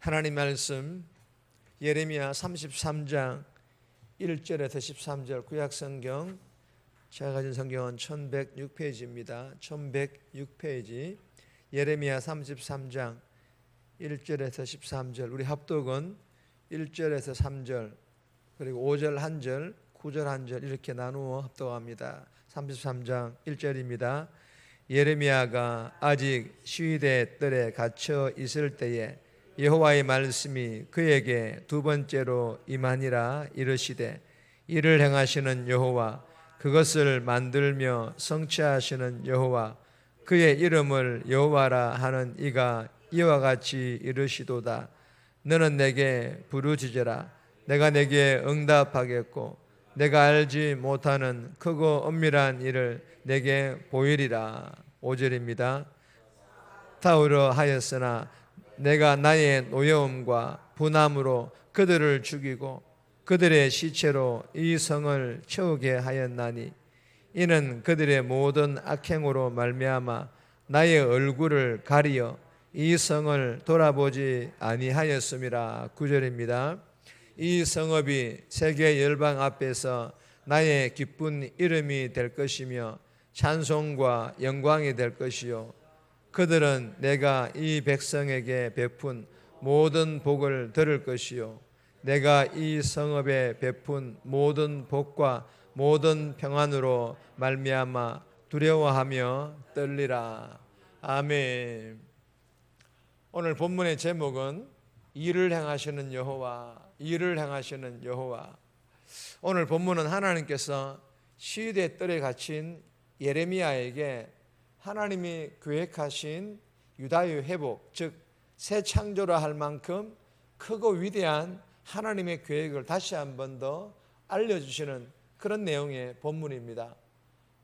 하나님 말씀 예레미야 33장 1절에서 13절 구약성경, 제가 가진 성경은 1106페이지입니다. 1106페이지 예레미야 33장 1절에서 13절, 우리 합독은 1절에서 3절 그리고 5절 1절 9절 1절 이렇게 나누어 합독합니다. 33장 1절입니다. 예레미야가 아직 시위대 뜰에 갇혀 있을 때에 여호와의 말씀이 그에게 두 번째로 임하니라. 이르시되 이를 행하시는 여호와, 그것을 만들며 성취하시는 여호와, 그의 이름을 여호와라 하는 이가 이와 같이 이르시도다. 너는 내게 부르짖으라. 내가 내게 응답하겠고 내가 알지 못하는 크고 엄밀한 일을 내게 보이리라. 5절입니다. 타우러 하였으나 내가 나의 노여움과 분함으로 그들을 죽이고 그들의 시체로 이 성을 채우게 하였나니, 이는 그들의 모든 악행으로 말미암아 나의 얼굴을 가리어 이 성을 돌아보지 아니하였음이라. 9절입니다. 이 성읍이 세계 열방 앞에서 나의 기쁜 이름이 될 것이며 찬송과 영광이 될 것이요, 그들은 내가 이 백성에게 베푼 모든 복을 들을 것이요, 내가 이 성읍에 베푼 모든 복과 모든 평안으로 말미암아 두려워하며 떨리라. 아멘. 오늘 본문의 제목은 일을 행하시는 여호와, 일을 행하시는 여호와. 오늘 본문은 하나님께서 시위대 뜰에 갇힌 예레미야에게 하나님이 계획하신 유다의 회복, 즉 새 창조라 할 만큼 크고 위대한 하나님의 계획을 다시 한 번 더 알려주시는 그런 내용의 본문입니다.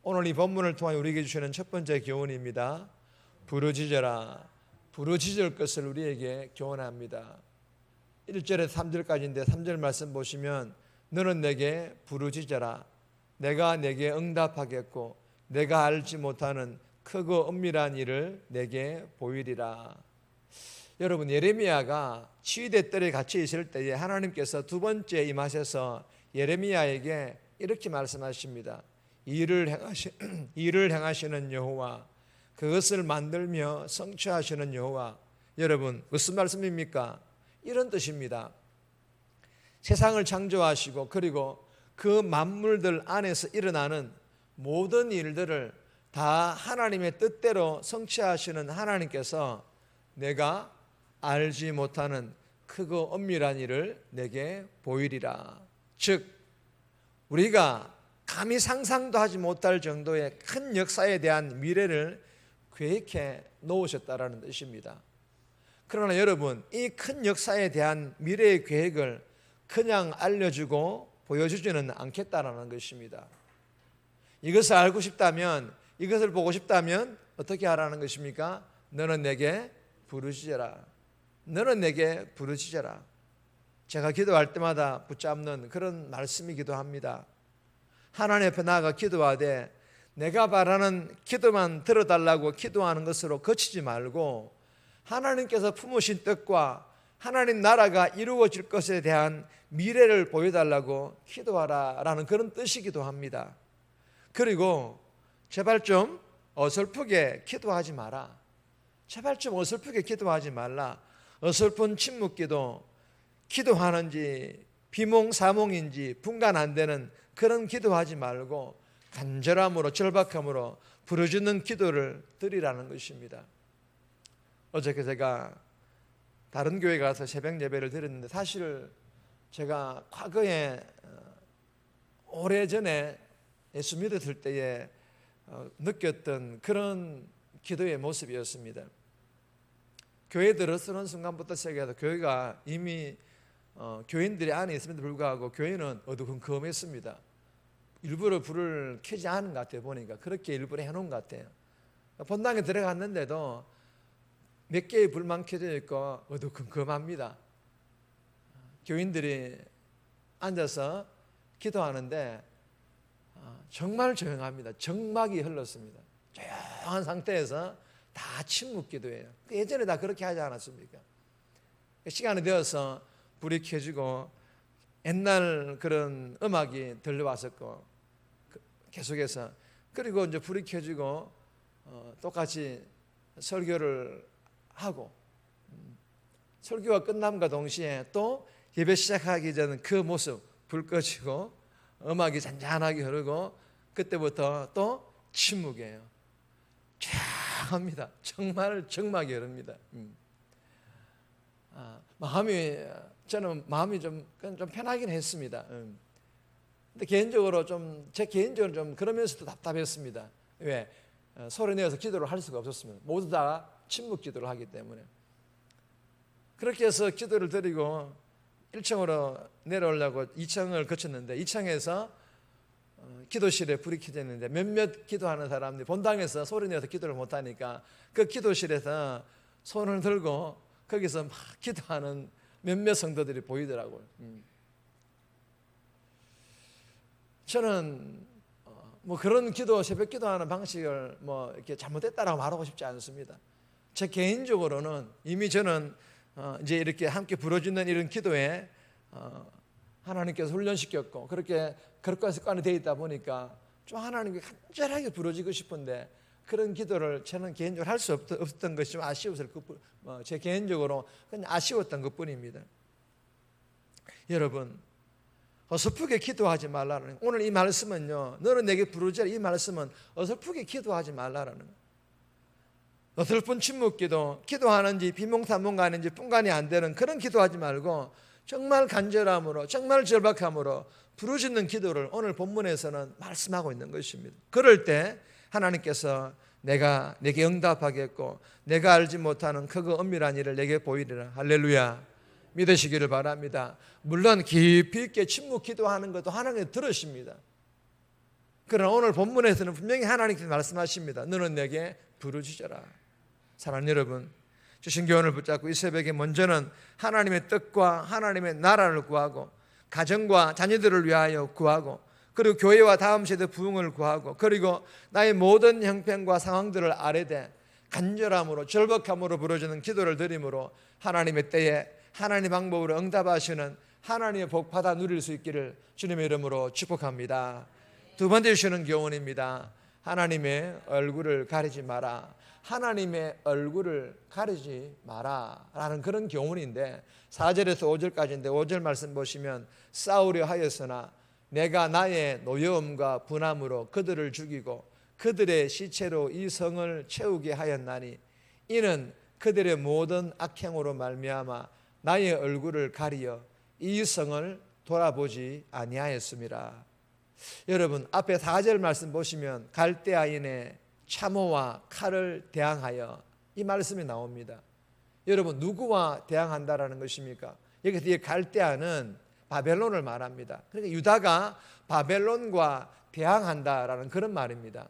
오늘 이 본문을 통해 우리에게 주시는 첫 번째 교훈입니다. 부르짖어라. 부르짖을 것을 우리에게 교훈합니다. 1절에서 3절까지인데 3절 말씀 보시면 너는 내게 부르짖어라. 내가 내게 응답하겠고 내가 알지 못하는 크고 엄밀한 일을 내게 보이리라. 여러분, 예레미야가 시위대 뜰에 갇혀 있을 때에 하나님께서 두 번째 임하셔서 예레미야에게 이렇게 말씀하십니다. 일을 행하시는 여호와, 그것을 만들며 성취하시는 여호와. 여러분, 무슨 말씀입니까? 이런 뜻입니다. 세상을 창조하시고 그리고 그 만물들 안에서 일어나는 모든 일들을 다 하나님의 뜻대로 성취하시는 하나님께서 내가 알지 못하는 크고 엄밀한 일을 내게 보이리라. 즉 우리가 감히 상상도 하지 못할 정도의 큰 역사에 대한 미래를 계획해 놓으셨다라는 뜻입니다. 그러나 여러분, 이 큰 역사에 대한 미래의 계획을 그냥 알려주고 보여주지는 않겠다라는 것입니다. 이것을 알고 싶다면, 이것을 보고 싶다면 어떻게 하라는 것입니까? 너는 내게 부르짖어라. 너는 내게 부르짖어라. 제가 기도할 때마다 붙잡는 그런 말씀이기도 합니다. 하나님 앞에 나아가 기도하되 내가 바라는 기도만 들어달라고 기도하는 것으로 그치지 말고 하나님께서 품으신 뜻과 하나님 나라가 이루어질 것에 대한 미래를 보여달라고 기도하라라는 그런 뜻이기도 합니다. 그리고 제발 좀 어설프게 기도하지 마라. 제발 좀 어설프게 기도하지 말라. 어설픈 침묵기도, 기도하는지 비몽사몽인지 분간 안 되는 그런 기도하지 말고 간절함으로 절박함으로 부르짖는 기도를 드리라는 것입니다. 어저께 제가 다른 교회 가서 새벽 예배를 드렸는데, 사실 제가 과거에 오래전에 예수 믿었을 때에 느꼈던 그런 기도의 모습이었습니다. 교회 들어서는 순간부터 시작해서 교회가 이미 교인들이 안에 있음에도 불구하고 교회는 어두컴컴했습니다. 일부러 불을 켜지 않은 것 같아요. 보니까 그렇게 일부러 해놓은 것 같아요. 본당에 들어갔는데도 몇 개의 불만 켜져 있고 어두컴컴합니다. 교인들이 앉아서 기도하는데 정말 조용합니다. 정막이 흘렀습니다. 조용한 상태에서 다 침묵 기도예요. 예전에 다 그렇게 하지 않았습니까? 시간이 되어서 불이 켜지고 옛날 그런 음악이 들려왔었고 계속해서 그리고 이제 불이 켜지고 똑같이 설교를 하고 설교가 끝남과 동시에 또 예배 시작하기 전 그 모습 불 꺼지고 음악이 잔잔하게 흐르고 그때부터 또 침묵이에요. 쫙합니다. 정말 정막이 흐릅니다. 저는 마음이 좀 편하긴 했습니다. 근데 개인적으로 제 개인적으로 좀 그러면서도 답답했습니다. 왜? 소리 내어서 기도를 할 수가 없었습니다. 모두 다 침묵 기도를 하기 때문에. 그렇게 해서 기도를 드리고 1층으로 내려오려고 2층을 거쳤는데 2층에서 기도실에 불이 켜져 있는데 몇몇 기도하는 사람들이 본당에서 소리 내어서 기도를 못하니까 그 기도실에서 손을 들고 거기서 막 기도하는 몇몇 성도들이 보이더라고요. 저는 뭐 그런 새벽 기도하는 방식을 뭐 이렇게 잘못됐다라고 말하고 싶지 않습니다. 제 개인적으로는 이미 저는 이제 이렇게 함께 부르짖는 이런 기도에 하나님께서 훈련시켰고 그렇게 그릇과 습관이 되어 있다 보니까 좀 하나님께 간절하게 부르짖고 싶은데 그런 기도를 저는 개인적으로 할 수 없었던 것이 좀 아쉬워서 제 개인적으로 그냥 아쉬웠던 것뿐입니다. 여러분, 어설프게 기도하지 말라는 오늘 이 말씀은요, 너는 내게 부르짖으라 이 말씀은 어설프게 기도하지 말라라는 거예요. 어설픈 침묵기도, 기도하는지 비몽사몽하는지 분간이 안 되는 그런 기도하지 말고 정말 간절함으로 정말 절박함으로 부르짖는 기도를 오늘 본문에서는 말씀하고 있는 것입니다. 그럴 때 하나님께서 내가 내게 응답하겠고 내가 알지 못하는 크고 엄밀한 일을 내게 보이리라. 할렐루야. 믿으시기를 바랍니다. 물론 깊이 있게 침묵 기도하는 것도 하나님이 들으십니다. 그러나 오늘 본문에서는 분명히 하나님께서 말씀하십니다. 너는 내게 부르짖어라. 사랑하는 여러분, 주신 교훈을 붙잡고 이 새벽에 먼저는 하나님의 뜻과 하나님의 나라를 구하고 가정과 자녀들을 위하여 구하고 그리고 교회와 다음 세대 부흥을 구하고 그리고 나의 모든 형편과 상황들을 아뢰되 간절함으로 절박함으로 부르짖는 기도를 드림으로 하나님의 때에 하나님의 방법으로 응답하시는 하나님의 복 받아 누릴 수 있기를 주님의 이름으로 축복합니다. 두 번째 주시는 교훈입니다. 하나님의 얼굴을 가리지 마라. 하나님의 얼굴을 가리지 마라 라는 그런 교훈인데 4절에서 5절까지인데 5절 말씀 보시면 싸우려 하였으나 내가 나의 노여움과 분함으로 그들을 죽이고 그들의 시체로 이 성을 채우게 하였나니 이는 그들의 모든 악행으로 말미암아 나의 얼굴을 가리어 이 성을 돌아보지 아니하였습니다. 여러분 앞에 4절 말씀 보시면 갈대아인의 참호와 칼을 대항하여 이 말씀이 나옵니다. 여러분 누구와 대항한다라는 것입니까? 여기서 이 갈대아는 바벨론을 말합니다. 그러니까 유다가 바벨론과 대항한다라는 그런 말입니다.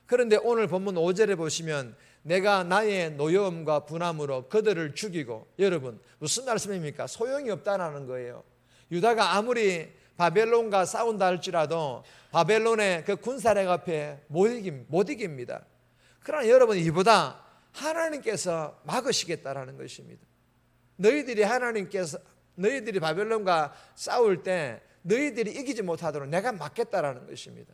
그런데 오늘 본문 5절에 보시면 내가 나의 노여움과 분함으로 그들을 죽이고 여러분 무슨 말씀입니까? 소용이 없다라는 거예요. 유다가 아무리 바벨론과 싸운다 할지라도 바벨론의 그 군사력 앞에 못 이깁니다. 그러나 여러분 이보다 하나님께서 막으시겠다라는 것입니다. 너희들이 바벨론과 싸울 때 너희들이 이기지 못하도록 내가 막겠다라는 것입니다.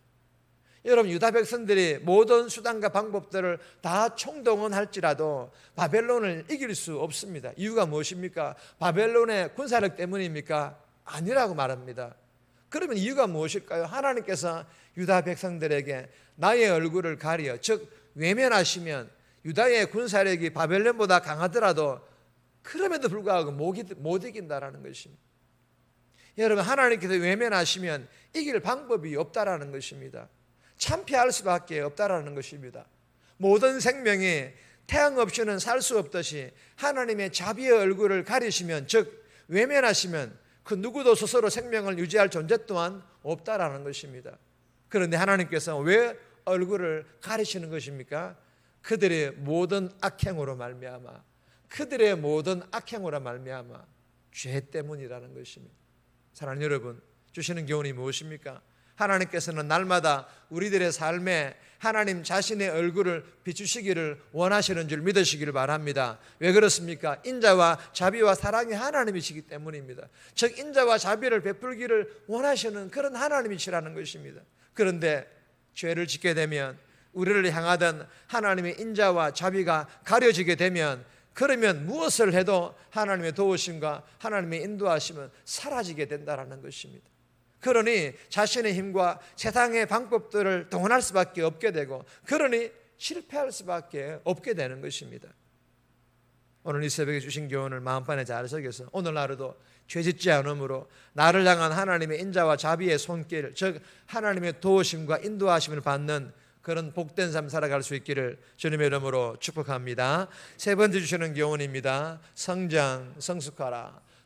여러분 유다 백성들이 모든 수단과 방법들을 다 총동원할지라도 바벨론을 이길 수 없습니다. 이유가 무엇입니까? 바벨론의 군사력 때문입니까? 아니라고 말합니다. 그러면 이유가 무엇일까요? 하나님께서 유다 백성들에게 나의 얼굴을 가리어 즉 외면하시면 유다의 군사력이 바벨론보다 강하더라도 그럼에도 불구하고 못 이긴다라는 것입니다. 여러분 하나님께서 외면하시면 이길 방법이 없다라는 것입니다. 참패할 수밖에 없다라는 것입니다. 모든 생명이 태양 없이는 살 수 없듯이 하나님의 자비의 얼굴을 가리시면 즉 외면하시면 그 누구도 스스로 생명을 유지할 존재 또한 없다라는 것입니다. 그런데 하나님께서 왜 얼굴을 가리시는 것입니까? 그들의 모든 악행으로 말미암아 그들의 모든 악행으로 말미암아 죄 때문이라는 것입니다. 사랑하는 여러분 주시는 교훈이 무엇입니까? 하나님께서는 날마다 우리들의 삶에 하나님 자신의 얼굴을 비추시기를 원하시는 줄 믿으시기를 바랍니다. 왜 그렇습니까? 인자와 자비와 사랑이 하나님이시기 때문입니다. 즉 인자와 자비를 베풀기를 원하시는 그런 하나님이시라는 것입니다. 그런데 죄를 짓게 되면, 우리를 향하던 하나님의 인자와 자비가 가려지게 되면, 그러면 무엇을 해도 하나님의 도우심과 하나님의 인도하심은 사라지게 된다는 것입니다. 그러니 자신의 힘과 세상의 방법들을 동원할 수밖에 없게 되고, 그러니 실패할 수밖에 없게 되는 것입니다. 오늘 이 새벽에 주신 교훈을 마음판에 잘 새겨서 오늘 하루도 죄짓지 않음으로 나를 향한 하나님의 인자와 자비의 손길, 즉 하나님의 도우심과 인도하심을 받는 그런 복된 삶 살아갈 수 있기를 주님의 이름으로 축복합니다. 세 번째 주시는 교훈입니다.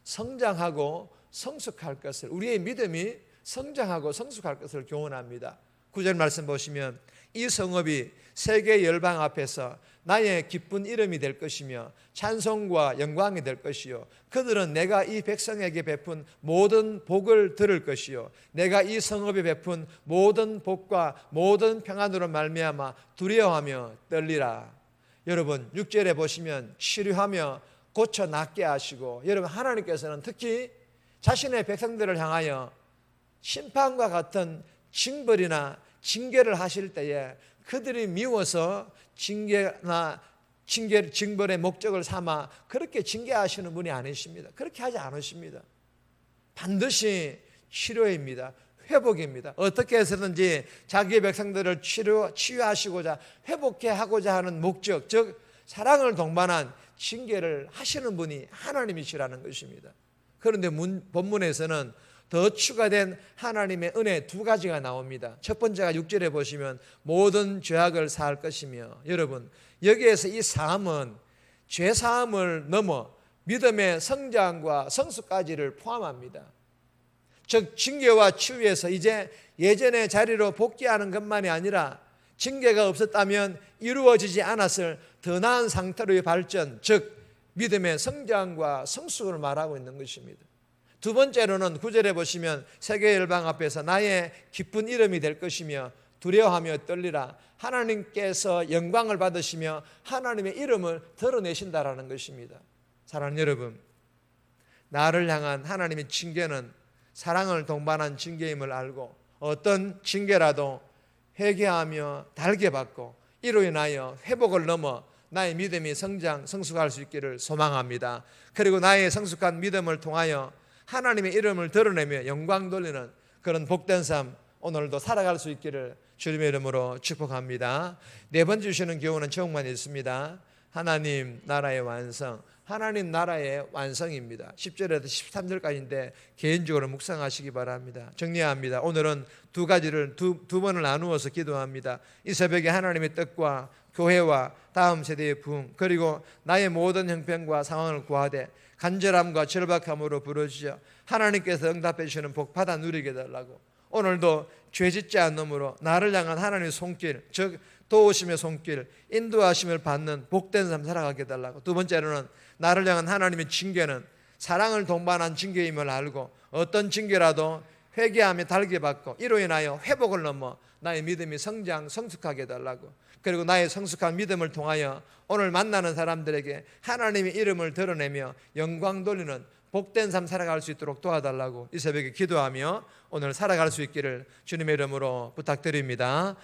성장하고 성숙할 것을, 우리의 믿음이 성장하고 성숙할 것을 교훈합니다. 9절 말씀 보시면, 이 성읍이 세계 열방 앞에서 나의 기쁜 이름이 될 것이며 찬송과 영광이 될 것이요, 그들은 내가 이 백성에게 베푼 모든 복을 들을 것이요, 내가 이 성읍에 베푼 모든 복과 모든 평안으로 말미암아 두려워하며 떨리라. 여러분 6절에 보시면 치료하며 고쳐 낫게 하시고, 여러분 하나님께서는 특히 자신의 백성들을 향하여 심판과 같은 징벌이나 징계를 하실 때에 그들이 미워서 징벌의 목적을 삼아 그렇게 징계하시는 분이 아니십니다. 그렇게 하지 않으십니다. 반드시 치료입니다. 회복입니다. 어떻게 해서든지 자기의 백성들을 치유하시고자 회복해 하고자 하는 목적, 즉 사랑을 동반한 징계를 하시는 분이 하나님이시라는 것입니다. 그런데 본문에서는 더 추가된 하나님의 은혜 두 가지가 나옵니다. 첫 번째가 6절에 보시면 모든 죄악을 사할 것이며, 여러분 여기에서 이 사함은 죄 사함을 넘어 믿음의 성장과 성숙까지를 포함합니다. 즉 징계와 치유에서 이제 예전의 자리로 복귀하는 것만이 아니라, 징계가 없었다면 이루어지지 않았을 더 나은 상태로의 발전, 즉 믿음의 성장과 성숙을 말하고 있는 것입니다. 두 번째로는 9절에 보시면 세계 열방 앞에서 나의 기쁜 이름이 될 것이며 두려워하며 떨리라. 하나님께서 영광을 받으시며 하나님의 이름을 드러내신다라는 것입니다. 사랑하는 여러분, 나를 향한 하나님의 징계는 사랑을 동반한 징계임을 알고, 어떤 징계라도 회개하며 달게 받고 이로 인하여 회복을 넘어 나의 믿음이 성숙할 수 있기를 소망합니다. 그리고 나의 성숙한 믿음을 통하여 하나님의 이름을 드러내며 영광 돌리는 그런 복된 삶 오늘도 살아갈 수 있기를 주님의 이름으로 축복합니다. 네 번째 주시는 교훈은 제목만 있습니다. 하나님 나라의 완성. 하나님 나라의 완성입니다. 10절에서 13절까지인데 개인적으로 묵상하시기 바랍니다. 정리합니다. 오늘은 두 가지를 두 번을 나누어서 기도합니다. 이 새벽에 하나님의 뜻과 교회와 다음 세대의 부흥, 그리고 나의 모든 형편과 상황을 구하되 간절함과 절박함으로 부르시어 하나님께서 응답해 주시는 복 받아 누리게 달라고, 오늘도 죄짓지 않음으로 나를 향한 하나님의 손길, 즉 도우심의 손길, 인도하심을 받는 복된 삶 살아가게 달라고. 두 번째로는 나를 향한 하나님의 징계는 사랑을 동반한 징계임을 알고, 어떤 징계라도 회개하며 달게 받고 이로 인하여 회복을 넘어 나의 믿음이 성숙하게 달라고. 그리고 나의 성숙한 믿음을 통하여 오늘 만나는 사람들에게 하나님의 이름을 드러내며 영광 돌리는 복된 삶 살아갈 수 있도록 도와달라고 이 새벽에 기도하며 오늘 살아갈 수 있기를 주님의 이름으로 부탁드립니다.